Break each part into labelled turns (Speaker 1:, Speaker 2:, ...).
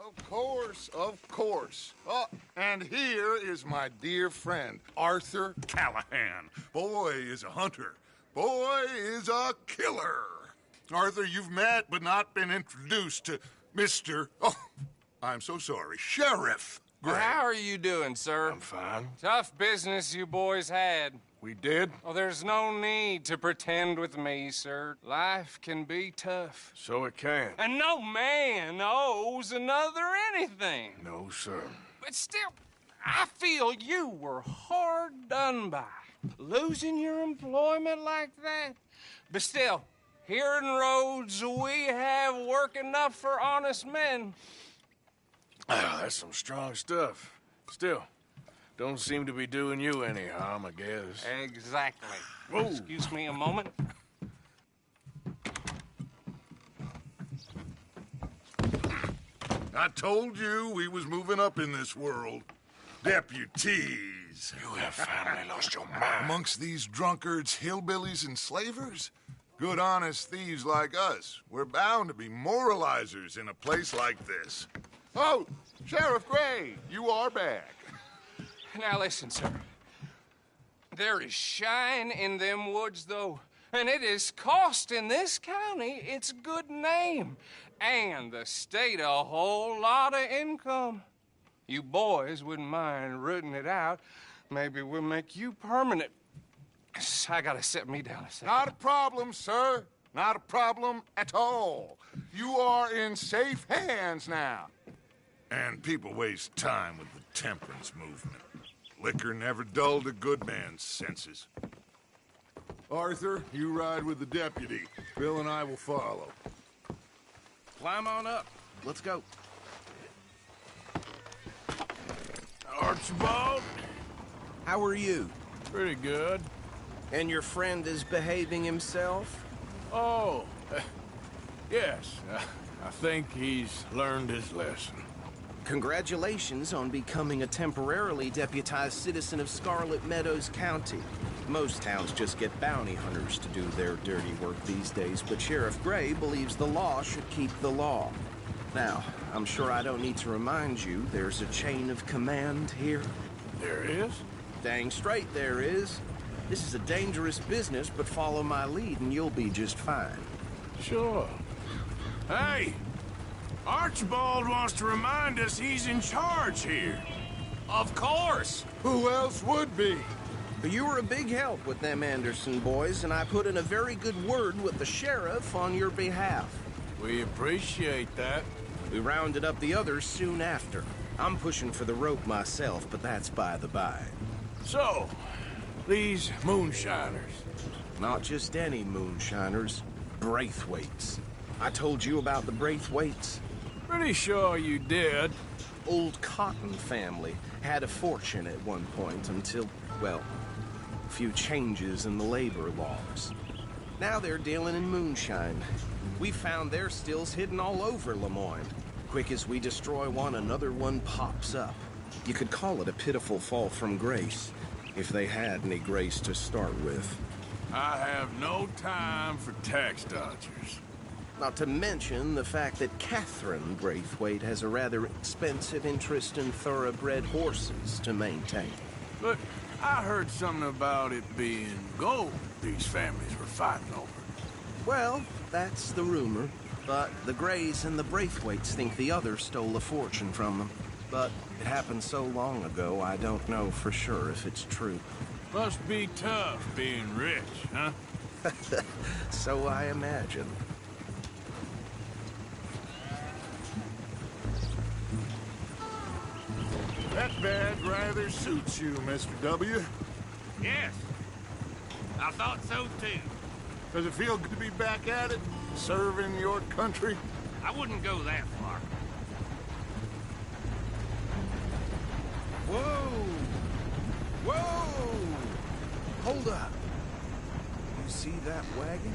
Speaker 1: Of course, of course. Oh, and here is my dear friend, Arthur Callahan. Boy is a hunter. Boy is a killer. Arthur, you've met but not been introduced to Mr. Oh, I'm so sorry, Sheriff Gray.
Speaker 2: How are you doing, sir?
Speaker 3: I'm fine.
Speaker 2: Tough business you boys had.
Speaker 3: We did?
Speaker 2: Oh, there's no need to pretend with me, sir. Life can be tough.
Speaker 3: So it can.
Speaker 2: And no man owes another anything.
Speaker 3: No, sir.
Speaker 2: But still, I feel you were hard done by. Losing your employment like that. But still, here in Rhodes, we have work enough for honest men.
Speaker 3: Ah, that's some strong stuff. Still, don't seem to be doing you any harm, I guess.
Speaker 2: Exactly.
Speaker 3: Whoa.
Speaker 2: Excuse me a moment.
Speaker 1: I told you we was moving up in this world. Deputies.
Speaker 3: You have finally lost your mind.
Speaker 1: Amongst these drunkards, hillbillies, and slavers? Good, honest thieves like us. We're bound to be moralizers in a place like this. Oh, Sheriff Gray, you are back.
Speaker 2: Now listen, sir. There is shine in them woods, though, and it is costing this county its good name and the state a whole lot of income. You boys wouldn't mind rooting it out. Maybe we'll make you permanent. I gotta sit me down a second.
Speaker 1: Not a problem, sir. Not a problem at all. You are in safe hands now. And people waste time with the temperance movement. Liquor never dulled a good man's senses. Arthur, you ride with the deputy. Bill and I will follow.
Speaker 4: Climb on up. Let's go.
Speaker 3: Archibald?
Speaker 4: How are you?
Speaker 3: Pretty good.
Speaker 4: And your friend is behaving himself?
Speaker 3: Oh, yes. I think he's learned his lesson.
Speaker 4: Congratulations on becoming a temporarily deputized citizen of Scarlet Meadows County. Most towns just get bounty hunters to do their dirty work these days, but Sheriff Gray believes the law should keep the law. Now, I'm sure I don't need to remind you there's a chain of command here.
Speaker 3: There is?
Speaker 4: Dang straight there is. This is a dangerous business, but follow my lead and you'll be just fine.
Speaker 3: Sure. Hey! Archibald wants to remind us he's in charge here.
Speaker 2: Of course.
Speaker 1: Who else would be?
Speaker 4: But you were a big help with them Anderson boys, and I put in a very good word with the sheriff on your behalf.
Speaker 3: We appreciate that.
Speaker 4: We rounded up the others soon after. I'm pushing for the rope myself, but that's by the by.
Speaker 3: So, these moonshiners.
Speaker 4: Not just any moonshiners, Braithwaites. I told you about the Braithwaites?
Speaker 3: Pretty sure you did.
Speaker 4: Old Cotton family had a fortune at one point until, well, a few changes in the labor laws. Now they're dealing in moonshine. We found their stills hidden all over Lemoyne. Quick as we destroy one, another one pops up. You could call it a pitiful fall from grace, if they had any grace to start with.
Speaker 3: I have no time for tax dodgers.
Speaker 4: Not to mention the fact that Catherine Braithwaite has a rather expensive interest in thoroughbred horses to maintain.
Speaker 3: But I heard something about it being gold these families were fighting over.
Speaker 4: Well, that's the rumor. But the Grays and the Braithwaites think the others stole a fortune from them. But it happened so long ago, I don't know for sure if it's true.
Speaker 3: Must be tough being rich, huh?
Speaker 4: So I imagine.
Speaker 1: That badge rather suits you, Mr. W.
Speaker 5: Yes, I thought so too.
Speaker 1: Does it feel good to be back at it? Serving your country?
Speaker 5: I wouldn't go that far.
Speaker 4: Whoa! Whoa! Hold up. You see that wagon?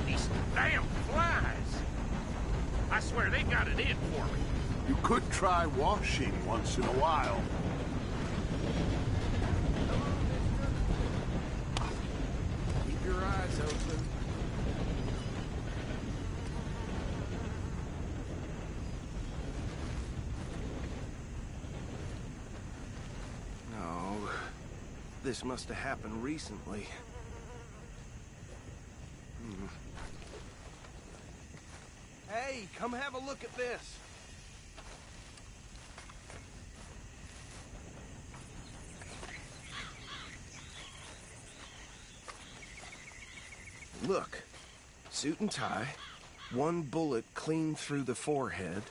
Speaker 5: These damn flies! I swear they got it in for me.
Speaker 1: You could try washing once in a while.
Speaker 4: this must have happened recently. Hey, come have a look at this. Look, suit and tie, one bullet clean through the forehead.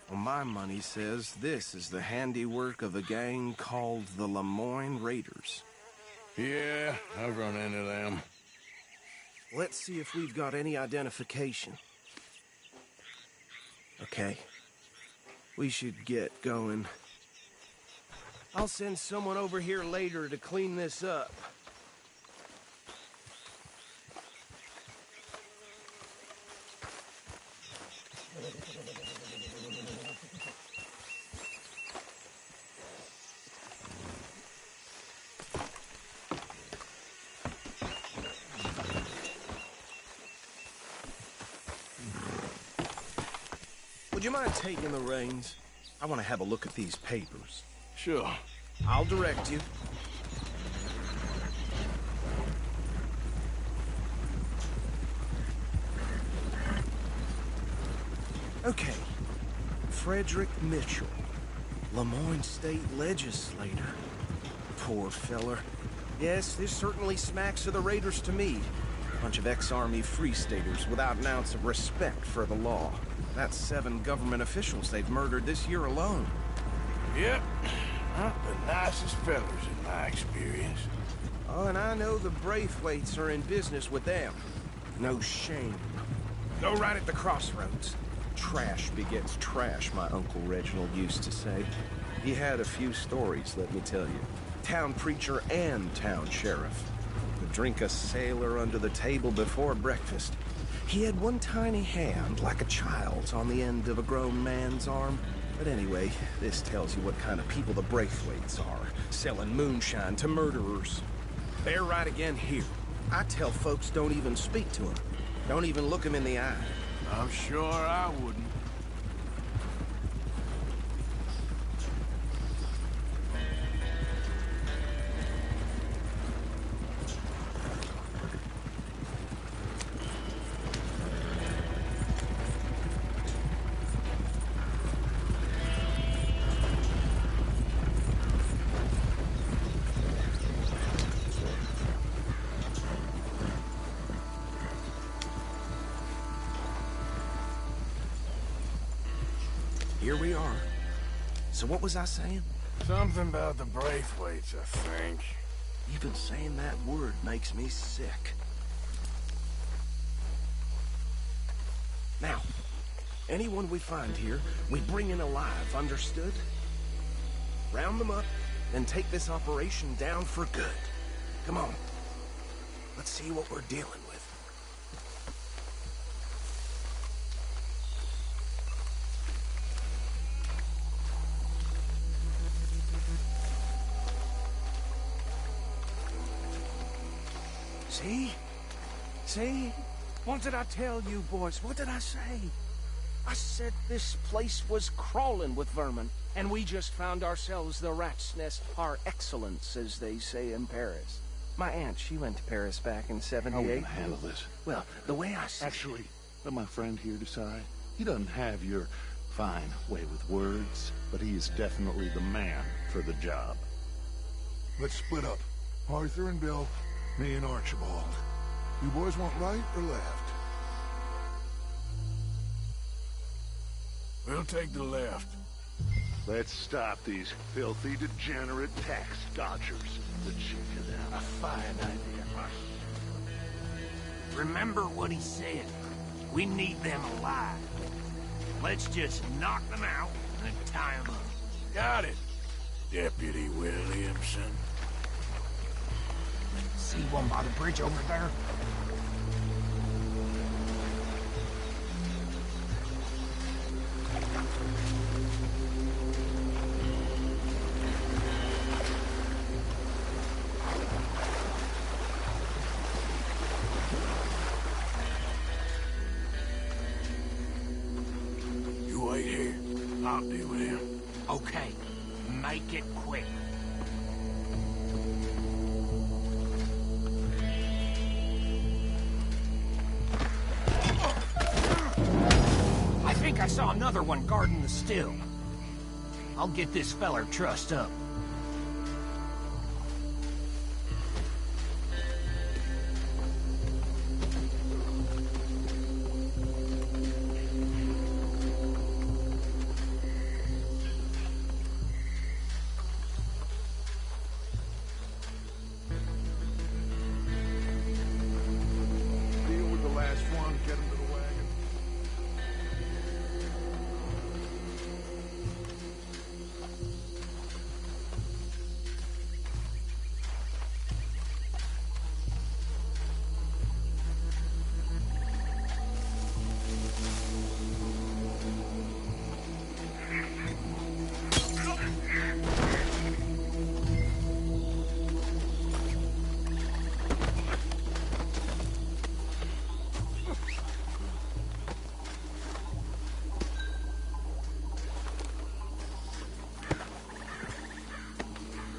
Speaker 4: Well, my money says this is the handiwork of a gang called the Lemoyne Raiders.
Speaker 3: Yeah, I've run into them.
Speaker 4: Let's see if we've got any identification. Okay. We should get going. I'll send someone over here later to clean this up. Would you mind taking the reins? I want to have a look at these papers.
Speaker 3: Sure.
Speaker 4: I'll direct you. Okay. Frederick Mitchell, Lemoyne State Legislator. Poor feller. Yes, this certainly smacks of the Raiders to me. Bunch of ex-Army Free Staters without an ounce of respect for the law. That's 7 government officials they've murdered this year alone.
Speaker 3: Yep. Not the nicest fellers in my experience.
Speaker 4: Oh, and I know the Braithwaites are in business with them. No shame. Go right at the crossroads. Trash begets trash, my Uncle Reginald used to say. He had a few stories, let me tell you. Town preacher and town sheriff. Could drink a sailor under the table before breakfast. He had one tiny hand, like a child's, on the end of a grown man's arm. But anyway, this tells you what kind of people the Braithwaites are, selling moonshine to murderers. They're right again here. I tell folks don't even speak to them. Don't even look them in the eye.
Speaker 3: I'm sure I wouldn't.
Speaker 4: Here we are. So what was I saying?
Speaker 3: Something about the Braithwaites, I think.
Speaker 4: Even saying that word makes me sick. Now, anyone we find here, we bring in alive, understood? Round them up, then take this operation down for good. Come on. Let's see what we're dealing with. See? See? What did I tell you, boys? What did I say? I said this place was crawling with vermin, and we just found ourselves the rat's nest par excellence, as they say in Paris. My aunt, she went to Paris back in '78.
Speaker 6: How are we gonna handle this?
Speaker 4: Well, the way I see
Speaker 6: Actually, let my friend here decide. He doesn't have your fine way with words, but he is definitely the man for the job.
Speaker 1: Let's split up. Arthur and Bill, me and Archibald. You boys want right or left?
Speaker 3: We'll take the left.
Speaker 6: Let's stop these filthy, degenerate tax dodgers. The check of them.
Speaker 5: A fine idea. Remember what he said. We need them alive. Let's just knock them out and tie them up.
Speaker 3: Got it, Deputy Williamson.
Speaker 5: See one by the bridge over there?
Speaker 3: You wait here. I'll deal with him.
Speaker 5: Okay, make it quick. saw another one guarding the still. I'll get this feller trussed up.
Speaker 1: Deal with the last one, get him to the wagon.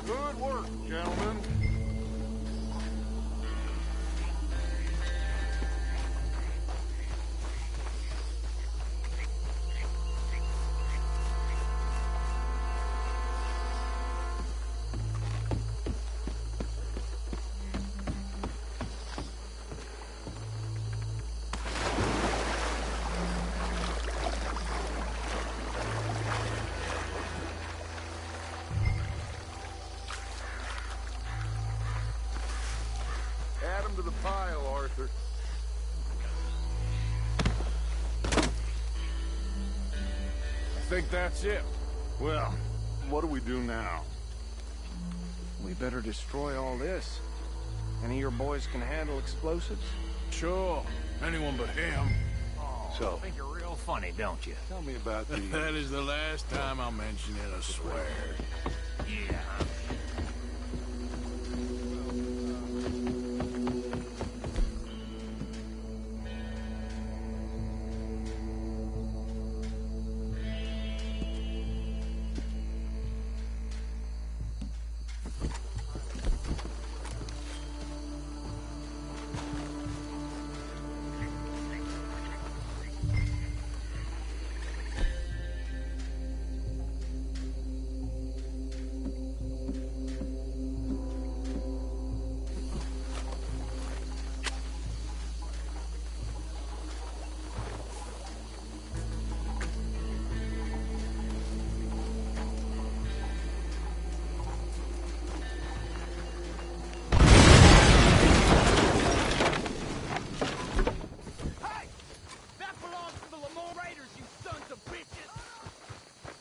Speaker 1: Good work, gentlemen. Add him to the pile, Arthur.
Speaker 3: I think that's it.
Speaker 1: Well, what do we do now?
Speaker 4: We better destroy all this. Any of your boys can handle explosives?
Speaker 3: Sure. Anyone but him.
Speaker 1: So,
Speaker 5: Think you're real funny, don't you?
Speaker 1: tell me about the...
Speaker 3: That is the last time I'll mention it, I swear.
Speaker 5: Yeah.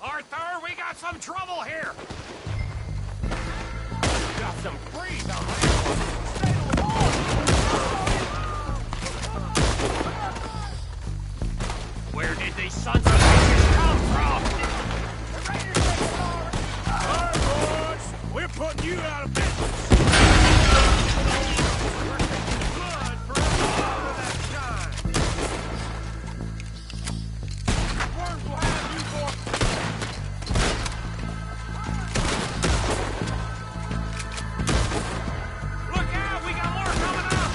Speaker 5: Arthur, we got some trouble here! Got some freeze on that one! Stay to the wall! Where did these sons of bitches come from? The Raiders take it all!
Speaker 3: All right, boys. We're putting you out of business.
Speaker 5: We're taking blood for all of that time!
Speaker 3: Worms will have you for...
Speaker 5: Look out! We got more coming up!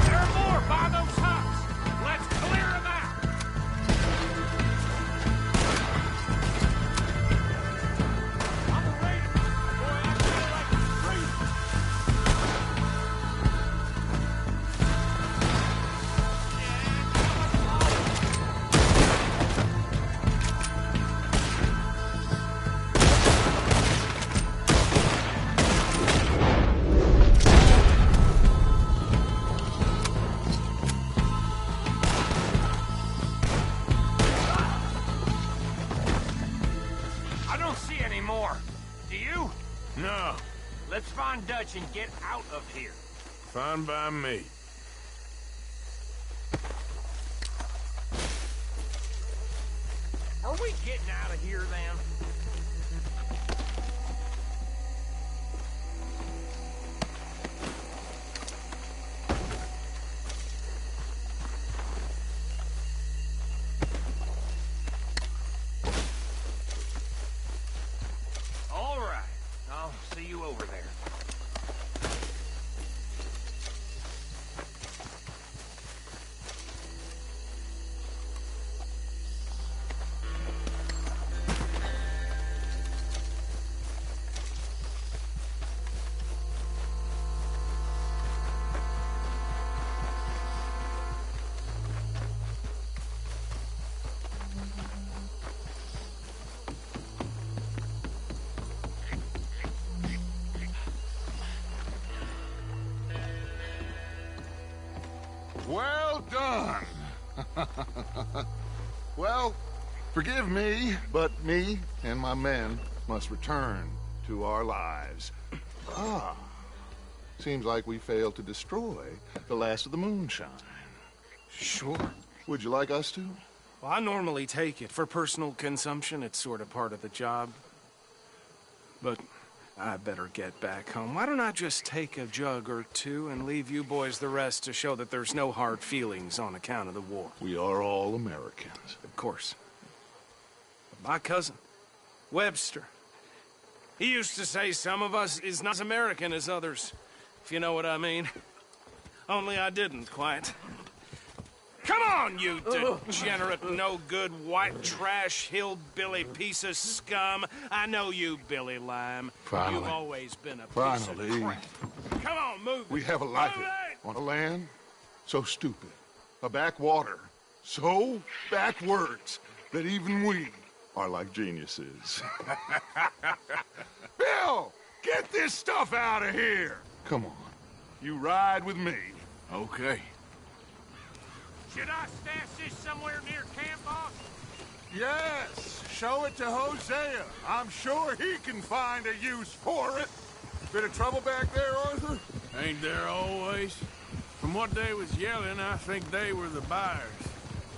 Speaker 5: There are more by those huts! Let's clear them out! I'm a raider. Boy, I feel like a street. I don't see any more. Do you?
Speaker 3: No.
Speaker 5: Let's find Dutch and get out of here.
Speaker 3: Fine by me.
Speaker 5: Are we getting out of here then?
Speaker 1: Well done. Well, forgive me, but me and my men must return to our lives. Ah. Seems like we failed to destroy the last of the moonshine.
Speaker 4: Sure.
Speaker 1: Would you like us to?
Speaker 4: Well, I normally take it. For personal consumption, it's sort of part of the job. But I better get back home. Why don't I just take a jug or two and leave you boys the rest to show that there's no hard feelings on account of the war?
Speaker 1: We are all Americans.
Speaker 4: Of course. But my cousin, Webster, he used to say some of us is not as American as others, if you know what I mean. Only I didn't quite. Come on, you degenerate, no-good, white trash, hillbilly piece of scum. I know you, Billy Lime.
Speaker 1: Finally.
Speaker 4: You've always been a piece of
Speaker 1: Finally.
Speaker 4: crap. Come on, move.
Speaker 1: We have a life
Speaker 4: Move it!
Speaker 1: on a land so stupid, a backwater so backwards that even we are like geniuses. Bill, get this stuff out of here. Come on, you ride with me.
Speaker 3: Okay.
Speaker 5: Should I stash this somewhere near camp, boss?
Speaker 1: Yes, show it to Hosea. I'm sure he can find a use for it. Bit of trouble back there, Arthur?
Speaker 3: Ain't there always? From what they was yelling, I think they were the buyers.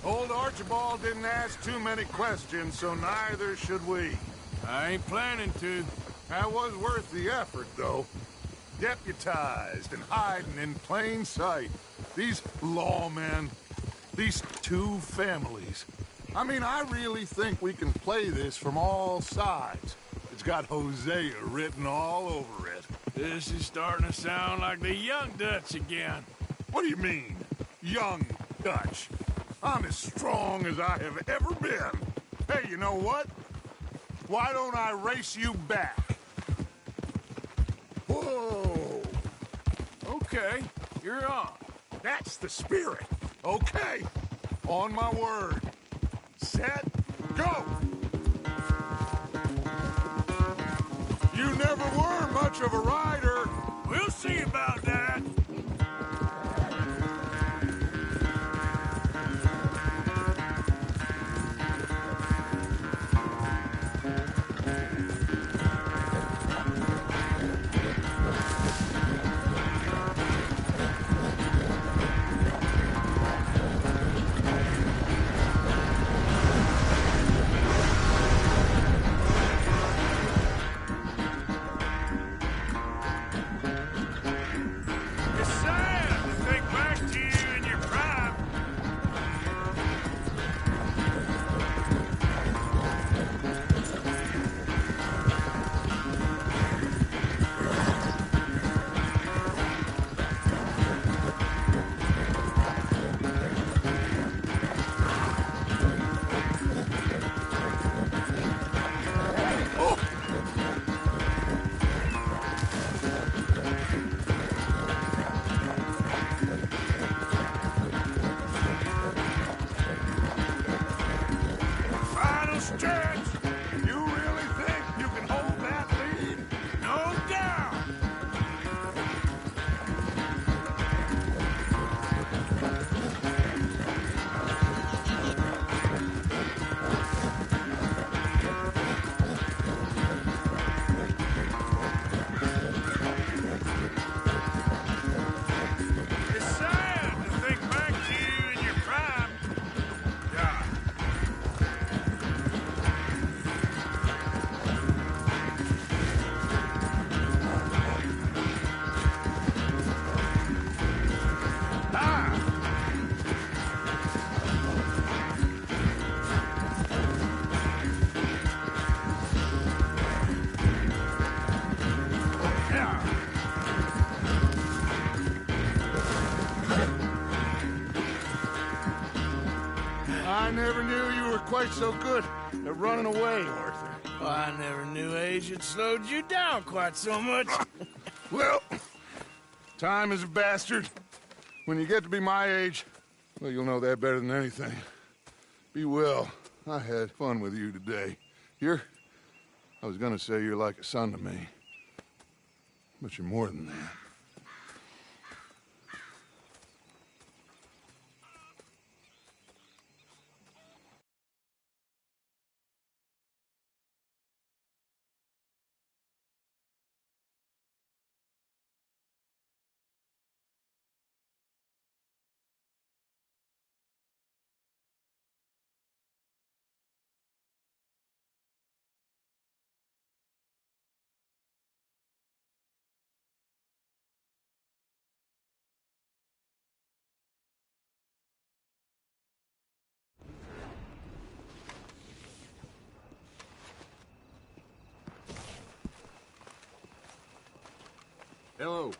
Speaker 1: Old Archibald didn't ask too many questions, so neither should we.
Speaker 3: I ain't planning to.
Speaker 1: That was worth the effort, though. Deputized and hiding in plain sight. These lawmen, these two families. I mean, I really think we can play this from all sides. It's got Hosea written all over it.
Speaker 3: This is starting to sound like the Young Dutch again.
Speaker 1: What do you mean, young Dutch? I'm as strong as I have ever been. Hey, you know what? Why don't I race you back? Whoa!
Speaker 3: Okay, you're on.
Speaker 1: That's the spirit. Okay, on my word. Set, go! You never were much of a rider.
Speaker 3: We'll see about that.
Speaker 1: I never knew you were quite so good at running away, Arthur.
Speaker 3: Well, I never knew age had slowed you down quite so much.
Speaker 1: Well, time is a bastard. When you get to be my age, well, you'll know that better than anything. Be well. I had fun with you today. I was gonna say you're like a son to me. But you're more than that.
Speaker 3: Hello.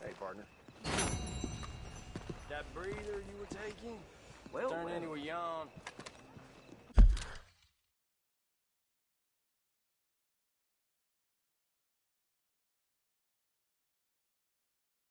Speaker 7: Hey, partner. That breather you were taking? Well, turn into a yawn.